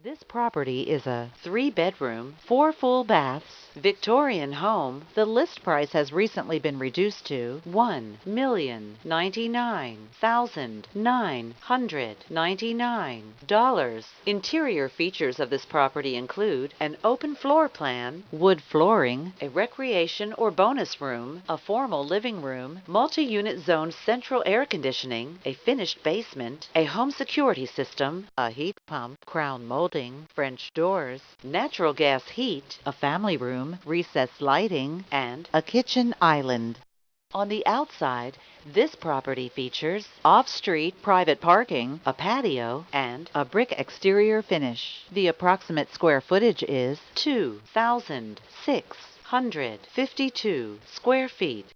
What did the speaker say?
This property is a 3-bedroom, 4 full baths, Victorian home. The list price has recently been reduced to $1,099,999. Interior features of this property include an open floor plan, wood flooring, a recreation or bonus room, a formal living room, multi-unit zone central air conditioning, a finished basement, a home security system, a heat pump, crown molding, French doors, natural gas heat, a family room, recessed lighting, and a kitchen island. On the outside, this property features off-street private parking, a patio, and a brick exterior finish. The approximate square footage is 2,652 square feet.